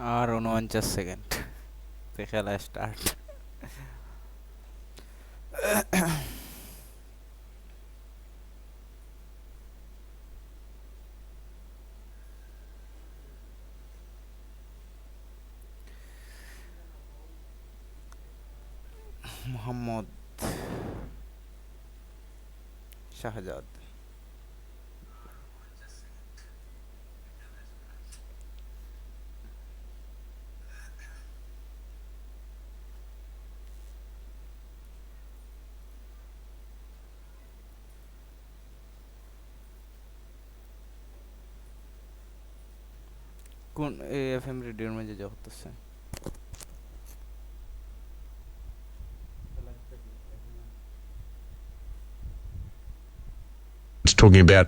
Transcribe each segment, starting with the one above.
আর 49 second খেলা start. Mohammad Shahzad. কোন FM রেডিওর মাঝে যা হতেছে? Talking about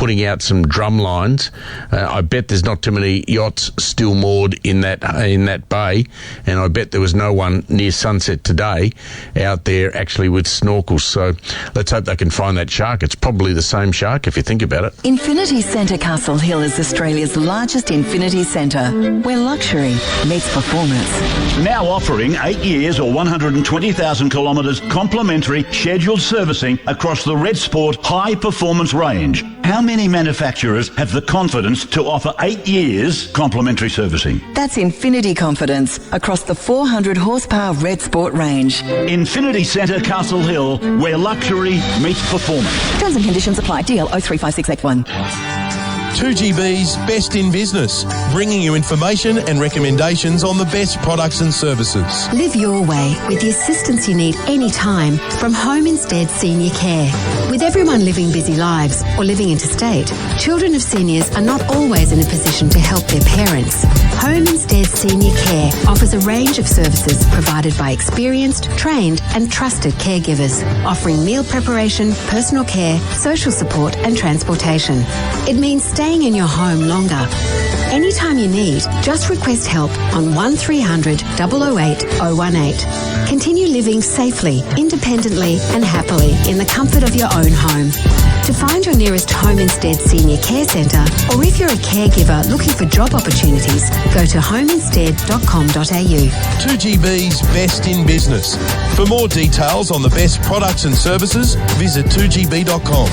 putting out some drum lines. I bet there's not too many yachts still moored in that bay, and I bet there was no one near sunset today out there actually with snorkels. So let's hope they can find that shark. It's probably the same shark if you think about it. Infinity Centre Castle Hill is Australia's largest infinity centre, where luxury meets performance. Now offering 8 years or 120,000 kilometres complimentary scheduled servicing across the Red Sport high performance range. How many manufacturers have the confidence to offer 8 years complimentary servicing? That's Infinity Confidence across the 400 horsepower Red Sport range. Infinity Centre Castle Hill, where luxury meets performance. Terms and conditions apply. DL 035681. 2GB's Best in Business, bringing you information and recommendations on the best products and services. Live your way with the assistance you need anytime from Home Instead Senior Care. With everyone living busy lives or living interstate, children of seniors are not always in a position to help their parents. Home Instead Senior Care offers a range of services provided by experienced, trained and trusted caregivers, offering meal preparation, personal care, social support and transportation. It means staying in your home longer. Anytime you need, just request help on 1300 008 018. Continue living safely, independently and happily in the comfort of your own home. To find your nearest Home Instead Senior Care Centre, or if you're a caregiver looking for job opportunities, go to homeinstead.com.au. 2GB's Best in Business. For more details on the best products and services, visit 2gb.com.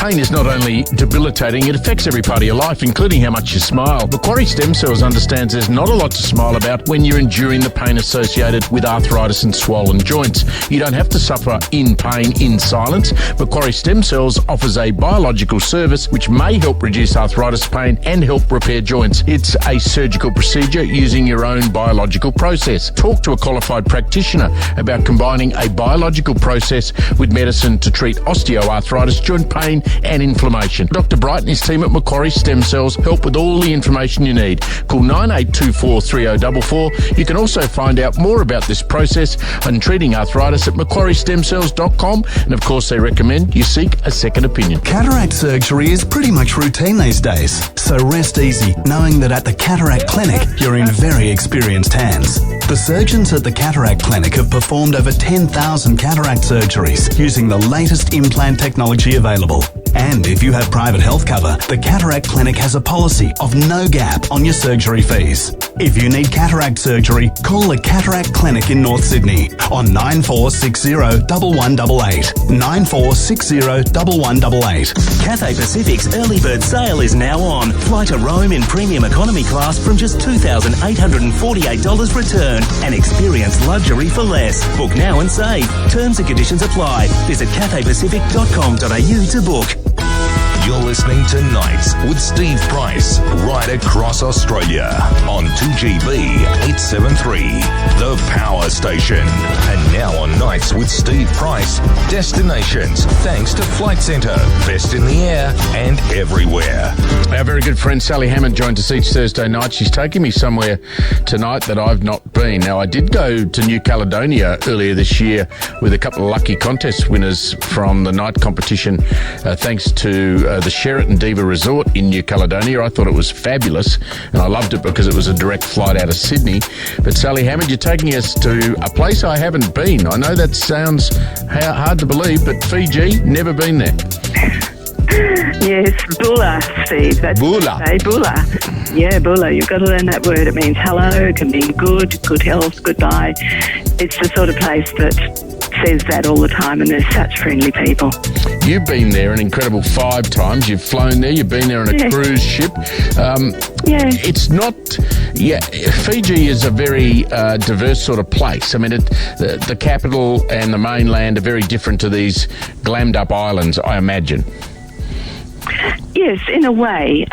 Pain is not only debilitating, it affects every part of your life, including how much you smile. Macquarie Stem Cells understands there's not a lot to smile about when you're enduring the pain associated with arthritis and swollen joints. You don't have to suffer in pain in silence. Macquarie Stem Cells offers a biological service which may help reduce arthritis pain and help repair joints. It's a surgical procedure using your own biological process. Talk to a qualified practitioner about combining a biological process with medicine to treat osteoarthritis, joint pain and inflammation. Dr. Bright and his team at Macquarie Stem Cells help with all the information you need. Call 9824 3044. You can also find out more about this process and treating arthritis at macquariestemcells.com, and of course they recommend you seek a second opinion. Cataract surgery is pretty much routine these days, so rest easy knowing that at the Cataract Clinic you're in very experienced hands. The surgeons at the Cataract Clinic have performed over 10,000 cataract surgeries using the latest implant technology available. And if you have private health cover, the Cataract Clinic has a policy of no gap on your surgery fees. If you need cataract surgery, call the Cataract Clinic in North Sydney on 9460 1188. 9460 1188. Cathay Pacific's early bird sale is now on. Fly to Rome in premium economy class from just $2,848 return and experience luxury for less. Book now and save. Terms and conditions apply. Visit cathaypacific.com.au to book. You're listening to Nights with Steve Price, right across Australia on 2GB 873, the power station. And now on Nights with Steve Price, destinations thanks to Flight Centre, best in the air and everywhere. Our very good friend Sally Hammond joined us each Thursday night. She's taking me somewhere tonight that I've not been. Now, I did go to New Caledonia earlier this year with a couple of lucky contest winners from the night competition, thanks to the Sheraton Diva Resort in New Caledonia. I thought it was fabulous, and I loved it because it was a direct flight out of Sydney. But Sally Hammond, you're taking us to a place I haven't been. I know that sounds hard to believe, but Fiji, never been there. Yes, Bula, Steve. That's Bula. Bula. Yeah, bula. You've got to learn that word. It means hello. It can mean good health, goodbye. It's the sort of place that says that all the time, and there's such friendly people. You've been there an incredible 5 times. You've flown there. You've been there on a cruise ship. It's not... Yeah, Fiji is a very diverse sort of place. I mean, the capital and the mainland are very different to these glammed-up islands, I imagine. Yes, in a way.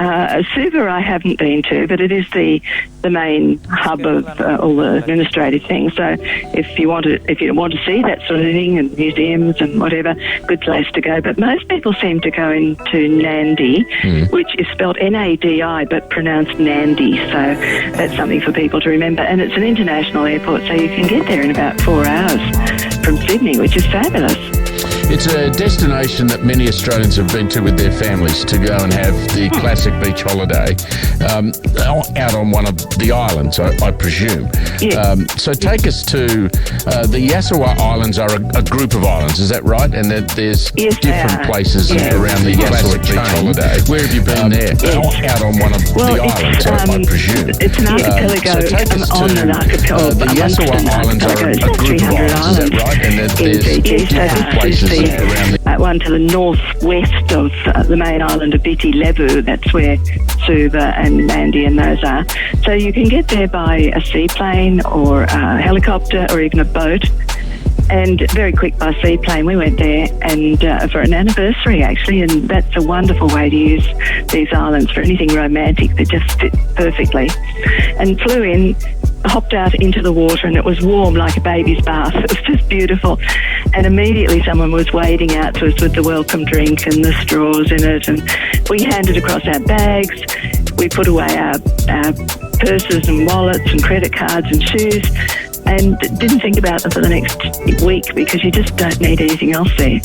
Suva I haven't been to, but it is the main hub of all the administrative things. So if you want to see that sort of thing, and museums and whatever, good place to go. But most people seem to go into Nadi, which is spelled N-A-D-I but pronounced Nandi. So that's something for people to remember. And it's an international airport, so you can get there in about 4 hours from Sydney, which is fabulous. It's a destination that many Australians have been to with their families to go and have the classic beach holiday out on one of the islands, I presume. Yeah. So take us to the Yasawa Islands are a group of islands, is that right? And that there's different places around the Yasawa beach holiday. Where have you been there? Out on one of the islands, I presume. It's an archipelago on an archipelago. The Yasawa Islands are a group of islands, is that right? And that there's different places around one to the northwest of the main island of Biti Levu. That's where Suva and Nandi and those are. So you can get there by a seaplane or a helicopter or even a boat. And very quick by seaplane. We went there and for an anniversary, actually, and that's a wonderful way to use these islands for anything romantic. They just fit perfectly. And flew in, hopped out into the water, and it was warm like a baby's bath. It was just beautiful. And immediately someone was wading out to us with the welcome drink and the straws in it, and we handed across our bags. We put away our purses and wallets and credit cards and shoes, and didn't think about them for the next week because you just don't need anything else there.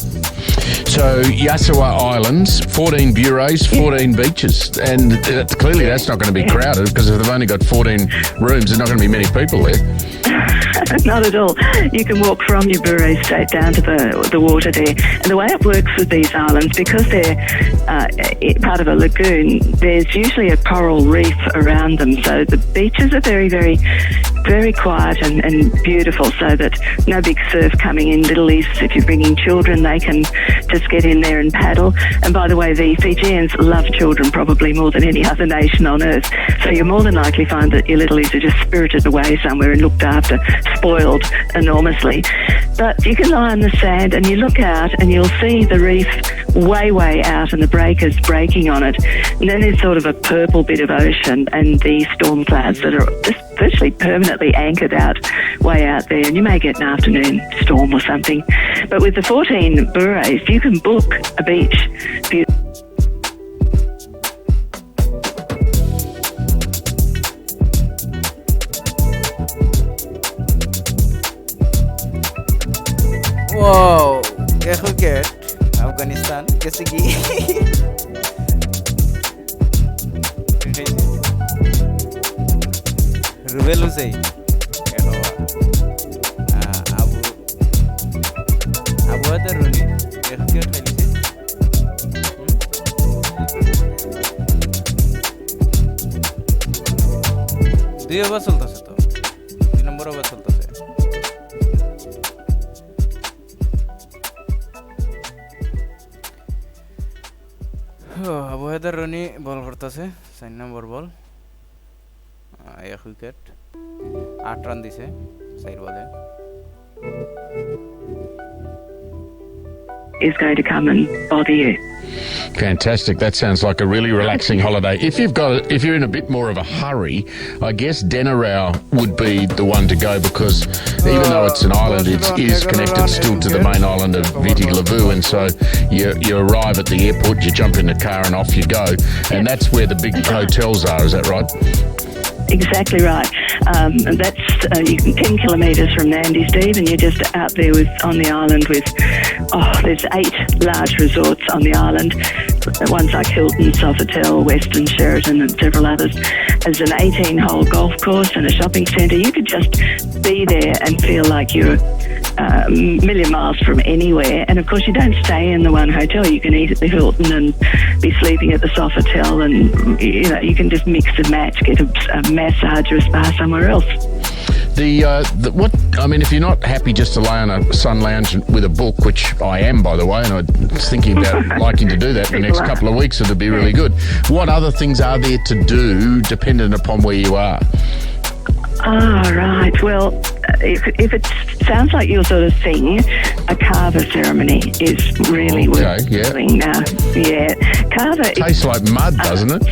So Yasawa Islands, 14 bureaus, 14 beaches, and clearly that's not going to be crowded, because if they've only got 14 rooms, there's not going to be many people there. Not at all. You can walk from your bureau straight down to the water there. And the way it works with these islands, because they're part of a lagoon, there's usually a coral reef around them. So the beaches are very, very, very quiet and beautiful, so that no big surf coming in. Little East, if you're bringing children, they can just get in there and paddle. And by the way, the Fijians love children probably more than any other nation on earth. So you'll more than likely find that your little East are just spirited away somewhere and looked after, spoiled enormously. But you can lie on the sand and you look out and you'll see the reef way, way out and the breakers breaking on it. And then there's sort of a purple bit of ocean and the storm clouds that are just virtually permanently anchored out, way out there. And you may get an afternoon storm or something. But with the 14 bureaus, you can book a beach. Wow, क्या हो गया? अफगानिस्तान कैसे की? रुबेल हुसैन, क्या हुआ? Abu ada Runi, क्या क्या खाली से? দুই ওভার চলতেছে তো, 2 নম্বর ওভার চলতেছে। আবু হায়দার রনি বল করতেছে, 4 নম্বর বল, 1 উইকেট, 8 রান দিছে 4 বলে। Is going to come and bother you. Fantastic. That sounds like a really relaxing holiday. If you're in a bit more of a hurry, I guess Denarau would be the one to go, because even though it's an island, it is connected still to the main island of Viti Levu, and so you arrive at the airport, you jump in the car and off you go, and that's where the big hotels are. Is that right? Exactly right. That's 10 kilometres from Nandi, Steve, and you're just out there on the island with, there's 8 large resorts on the island. Ones like Hilton, Sofitel, Westin, Sheraton and several others. There's an 18-hole golf course and a shopping centre. You could just be there and feel like you're a million miles from anywhere. And of course, you don't stay in the one hotel. You can eat at the Hilton and be sleeping at the Sofitel, and you can just mix and match, get a massage or a spa somewhere else. If you're not happy just to lay on a sun lounge with a book, which I am, by the way, and I was thinking about liking to do that in the next couple of weeks, it'll be really good. What other things are there to do dependent upon where you are? Oh, right. Well, if it sounds like your sort of thing, a carver ceremony is really worth doing now. Yeah. Carver tastes like mud, doesn't it?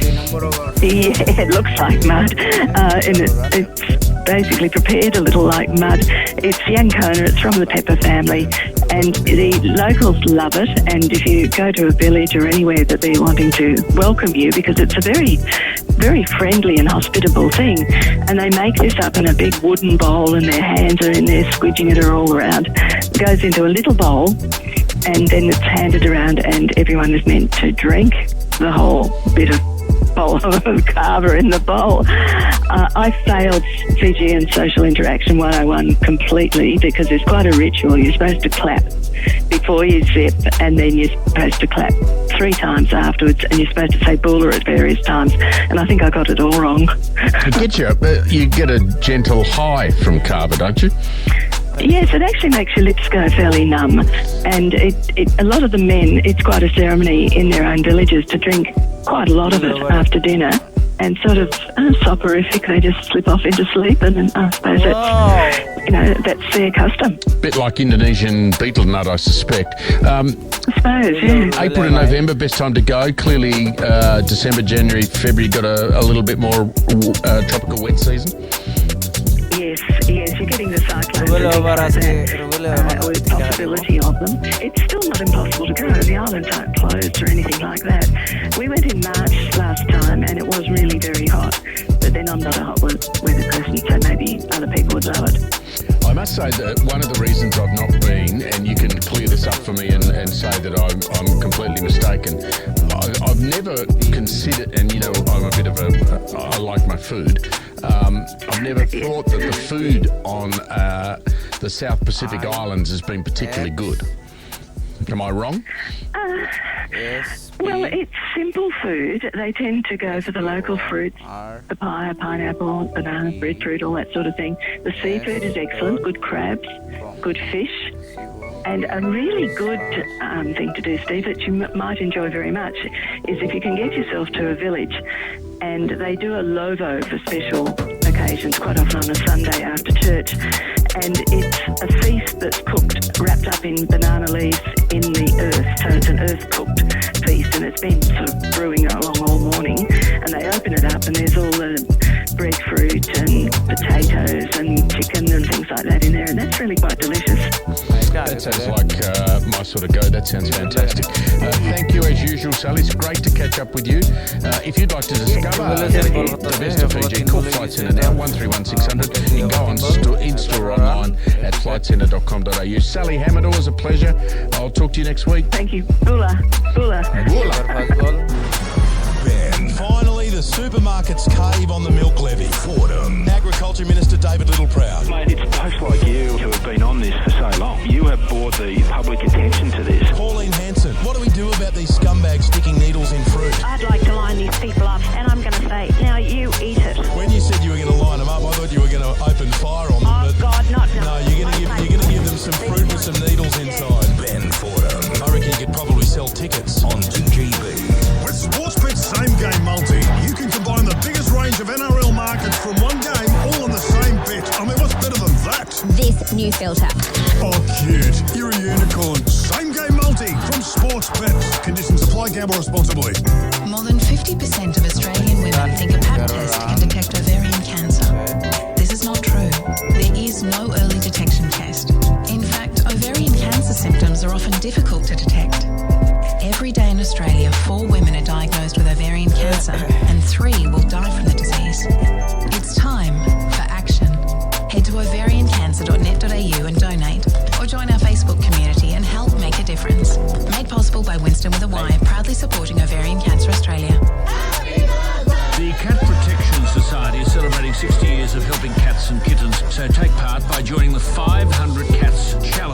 Yeah, it looks like mud. And it's basically prepared a little like mud. It's Yankona, it's from the pepper family, and the locals love it. And if you go to a village or anywhere that they're wanting to welcome you, because it's a very, very friendly and hospitable thing, and they make this up in a big wooden bowl, and their hands are in there squidging it all around. It goes into a little bowl, and then it's handed around, and everyone is meant to drink the whole bit of bowl of carver in the bowl. I failed Fijian Social Interaction 101 completely because there's quite a ritual. You're supposed to clap before you sip, and then you're supposed to clap 3 times afterwards, and you're supposed to say bula at various times, and I think I got it all wrong. You get a gentle high from carver, don't you? Yes, it actually makes your lips go fairly numb, and a lot of the men, it's quite a ceremony in their own villages to drink quite a lot of it after dinner, and sort of soporific, they just slip off into sleep, and I suppose that's their custom. Bit like Indonesian betel nut, I suspect. I suppose, yeah. April to November, best time to go. Clearly, December, January, February got a little bit more tropical wet season. Yes, you're getting the cyclones with the possibility of them. It's still not impossible to go. The islands aren't closed or anything like that. We went in March last time, and it was really very hot. But then I'm not a hot weather person, so maybe other people would love it. I must say that one of the reasons I've not been, and you can clear this up for me and say that I'm completely mistaken, I've never considered, and I'm a bit of I like my food. I've never thought that the food on the South Pacific Islands has been particularly good. Am I wrong? Yes. Well, it's simple food. They tend to go for the local fruits, papaya, pineapple, banana, breadfruit, all that sort of thing. The seafood is excellent, good crabs, good fish. And a really good thing to do, Steve, that you might enjoy very much, is if you can get yourself to a village, and they do a lovo for special occasions, quite often on a Sunday after church. And it's a feast that's cooked, wrapped up in banana leaves in the earth. So it's an earth-cooked feast, and it's been sort of brewing along all morning. And they open it up, and there's all the breadfruit and potatoes and chicken and things like that in there, and that's really quite delicious. That sounds like my sort of go. That sounds fantastic. Thank you as usual, Sally. It's great to catch up with you. If you'd like to discover the best of Fiji, call Flight Centre now, 131600. You can go on in-store online at flightcentre.com.au. Sally Hammond, always a pleasure. I'll talk to you next week. Thank you. Bula. Finally, the supermarket's cave on the milk levy. Fordham. Agriculture Minister David Littleproud. Mate, it's posts like you who have been on this for so long. You have brought the public attention to this. Pauline Hanson. What do we do about these scumbags sticking needles in fruit? I'd like to line these people up, and I'm going to say, now you eat it. When you said you were going to line them up, I thought you were going to open fire on them. Oh, God, not now. No, you're going to give them some fruit with some needles inside. Ben Fordham. I reckon you could probably sell tickets on 2GB. With Sportsbet's Same Game Multi, you can combine the biggest range of NRL markets from one game all on the same bet. I mean, what's better than that? This new filter. Oh, cute. You're a unicorn. Same Game Multi from Sportsbet. Conditions apply. Gamble responsibly. More than 50% of Australian women think a pap test can detect ovarian cancer. This is not true. There is no early detection test. In fact, ovarian cancer symptoms are often difficult to detect. Every day in Australia, 4 women are diagnosed with ovarian cancer and 3 will die from the disease. It's time for action. Head to ovariancancer.net.au and donate, or join our Facebook community and help make a difference. Made possible by Winston with a Y, proudly supporting Ovarian Cancer Australia. The Cat Protection Society is celebrating 60 years of helping cats and kittens, so take part by joining the 500 Cats Challenge.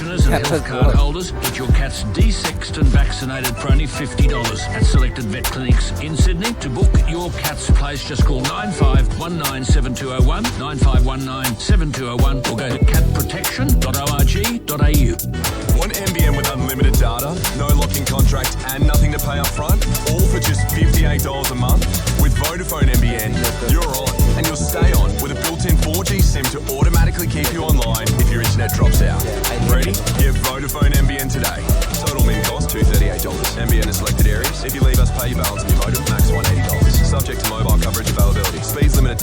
owners and health card holders, get your cats de-sexed and vaccinated for only $50 at selected vet clinics in Sydney. To book your cat's place, just call 95197201, 95197201, or go to catprotection.org.au. Want NBN with unlimited data, no lock-in contract and nothing to pay up front? All for just $58 a month? With Vodafone NBN, you're on and you'll stay on with a built-in 4G SIM to automatically keep you online if your internet drops out. Ready? Get Vodafone NBN today. Total min cost $238. NBN in selected areas. If you leave us, pay your balance on your modem, max $180. Subject to mobile coverage availability. Speeds limited